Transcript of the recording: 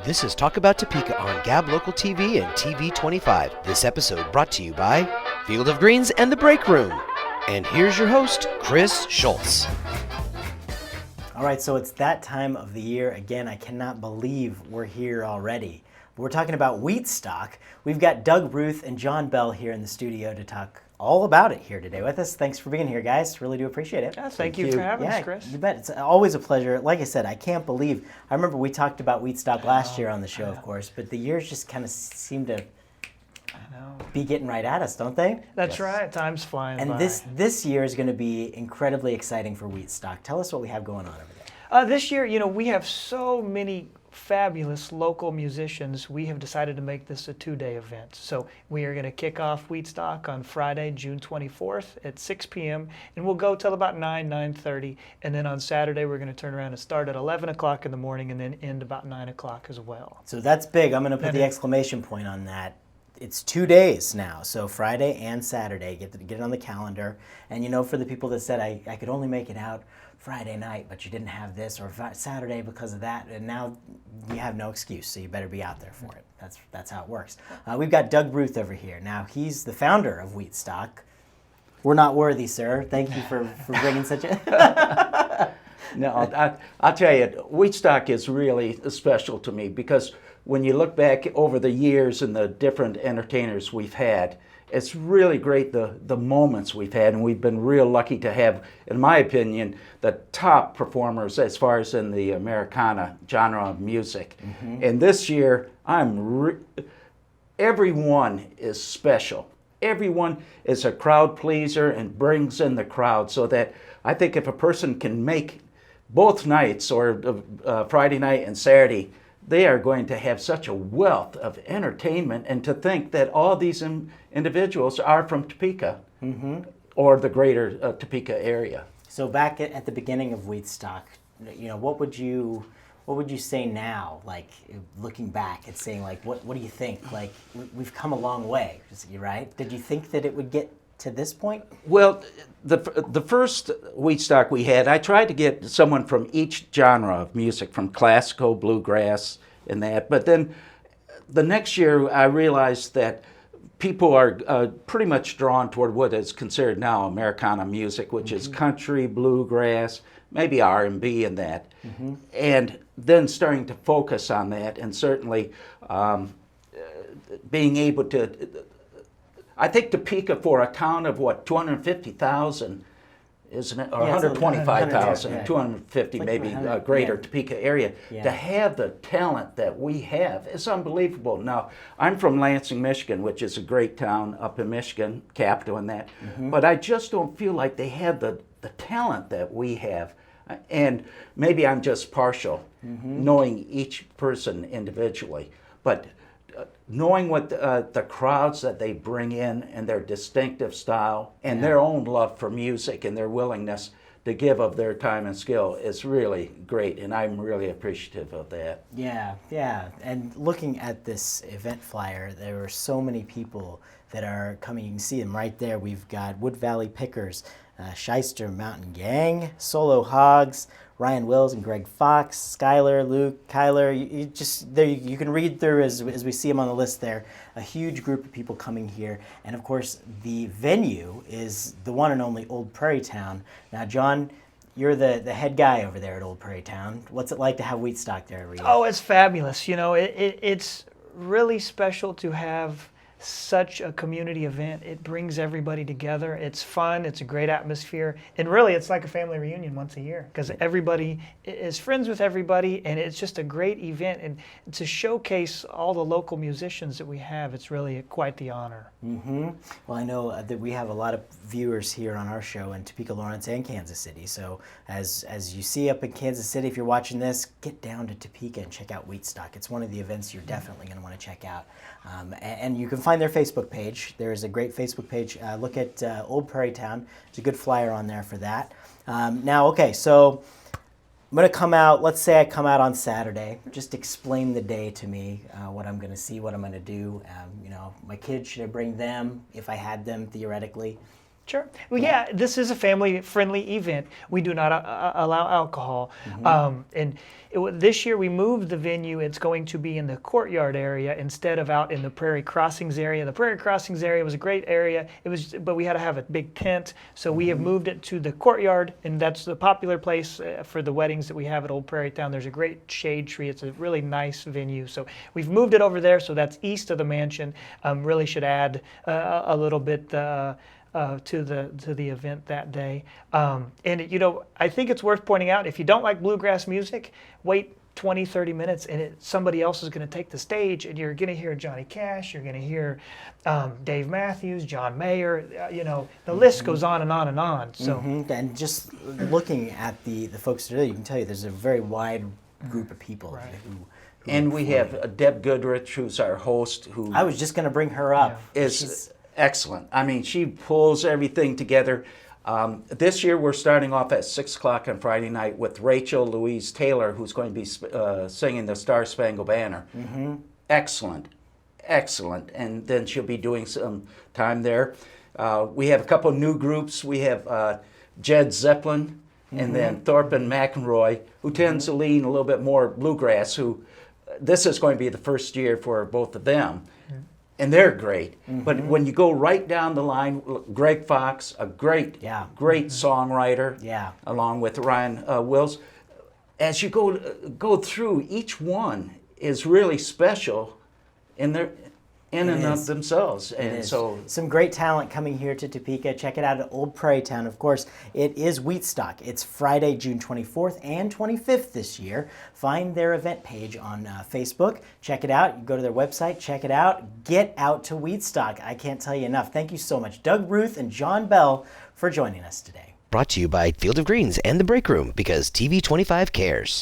This is Talk About Topeka on Gab Local TV and TV 25. This episode brought to you by Field of Greens and The Break Room. And here's your host, Chris Schultz. All right, so it's that time of the year. Again, I cannot believe we're here already. We're talking about Wheatstock. We've got Doug Ruth and John Bell here in the studio to talk all about it here today with us. Thanks for being here, guys. Really do appreciate it. Yeah, thank you for having us, Chris. You bet. It's always a pleasure. Like I said, I can't believe. I remember we talked about Wheatstock last year on the show, of course, but the years just kind of seem to be getting right at us, don't they? That's right. Time's flying by. And this year is going to be incredibly exciting for Wheatstock. Tell us what we have going on over there. This year, we have so many fabulous local musicians. We have decided to make this a two-day event. So we are going to kick off Wheatstock on Friday, June 24th at 6 p.m. and we'll go till about 9:30. And then on Saturday, we're going to turn around and start at 11 o'clock in the morning and then end about 9 o'clock as well. So that's big. I'm going to put the exclamation point on that. It's 2 days now, so Friday and Saturday. Get it on the calendar. And for the people that said I could only make it out Friday night, but you didn't have this, or Saturday because of that, and now you have no excuse, so you better be out there for it. That's how it works. We've got Doug Ruth over here. Now, he's the founder of Wheatstock. We're not worthy, sir. Thank you for bringing such a... No, I'll tell you, Wheatstock is really special to me because when you look back over the years and the different entertainers we've had, it's really great the moments we've had, and we've been real lucky to have, in my opinion, the top performers as far as in the Americana genre of music. Mm-hmm. And this year, everyone is special. Everyone is a crowd pleaser and brings in the crowd, so that I think if a person can make both nights, or Friday night and Saturday, they are going to have such a wealth of entertainment. And to think that all these individuals are from Topeka, mm-hmm. or the greater Topeka area. So back at the beginning of Wheatstock, what would you say now, like looking back and saying, like, what do you think? Like, we've come a long way, right? Did you think that it would get to this point? Well, the first Wheatstock we had, I tried to get someone from each genre of music, from classical, bluegrass, and that. But then the next year, I realized that people are pretty much drawn toward what is considered now Americana music, which mm-hmm. is country, bluegrass, maybe R&B and that. Mm-hmm. And then starting to focus on that, and certainly being able to... I think Topeka, for a town of 250,000, isn't it? Or 125,000, 250 maybe, greater Topeka area, to have the talent that we have is unbelievable. Now, I'm from Lansing, Michigan, which is a great town up in Michigan, capital and that, mm-hmm. but I just don't feel like they have the talent that we have. And maybe I'm just partial, mm-hmm. knowing each person individually, but knowing what the crowds that they bring in and their distinctive style and their own love for music and their willingness to give of their time and skill is really great, and I'm really appreciative of that. Yeah. And looking at this event flyer, there are so many people that are coming. You can see them right there. We've got Wood Valley Pickers, Shyster Mountain Gang, Solo Hogs, Ryan Wills and Greg Fox, Skylar, Luke, Kyler. You can read through as we see them on the list there. A huge group of people coming here, and of course the venue is the one and only Old Prairie Town. Now, John, you're the head guy over there at Old Prairie Town. What's it like to have Wheatstock there every year? Oh, it's fabulous. It's really special to have such a community event. It brings everybody together. It's fun. It's a great atmosphere. And really, it's like a family reunion once a year because everybody is friends with everybody, and it's just a great event. And to showcase all the local musicians that we have, it's really quite the honor. Mm-hmm. Well, I know that we have a lot of viewers here on our show in Topeka, Lawrence, and Kansas City. So as you see up in Kansas City, if you're watching this, get down to Topeka and check out Wheatstock. It's one of the events you're definitely going to want to check out. And you can find their Facebook page. There is a great Facebook page. Look at Old Prairie Town. There's a good flyer on there for that. Now, okay, so I'm going to come out. Let's say I come out on Saturday. Just explain the day to me, what I'm going to see, what I'm going to do. My kids, should I bring them if I had them, theoretically? Sure. Well, yeah, this is a family-friendly event. We do not allow alcohol. And this year we moved the venue. It's going to be in the courtyard area instead of out in the Prairie Crossings area. The Prairie Crossings area was a great area. But we had to have a big tent, so we have moved it to the courtyard, and that's the popular place for the weddings that we have at Old Prairie Town. There's a great shade tree. It's a really nice venue, so we've moved it over there. So that's east of the mansion. Really should add a little bit. To the event that day. And I think it's worth pointing out, if you don't like bluegrass music, wait 20, 30 minutes and somebody else is going to take the stage, and you're going to hear Johnny Cash, you're going to hear Dave Matthews, John Mayer, the list goes on and on and on. So And just looking at the folks today, you can tell you there's a very wide group of people who and we have Deb Goodrich, who's our host, who I was just going to bring her up. is excellent. I mean, she pulls everything together. This year we're starting off at 6 o'clock on Friday night with Rachel Louise Taylor, who's going to be singing the Star Spangled Banner. Excellent. And then she'll be doing some time there. We have a couple new groups. We have Jed Zeppelin and then Thorpen McEnroy, who tends to lean a little bit more bluegrass, this is going to be the first year for both of them. And they're great. But when you go right down the line, Greg Fox, a great songwriter, along with Ryan Wills. As you go through, each one is really special in and of themselves. And so some great talent coming here to Topeka. Check it out at Old Prairie Town. Of course, it is Wheatstock. It's Friday, June 24th and 25th this year. Find their event page on Facebook. Check it out. You go to their website. Check it out. Get out to Wheatstock. I can't tell you enough. Thank you so much, Doug Ruth and John Bell, for joining us today. Brought to you by Field of Greens and the Break Room, because TV 25 cares.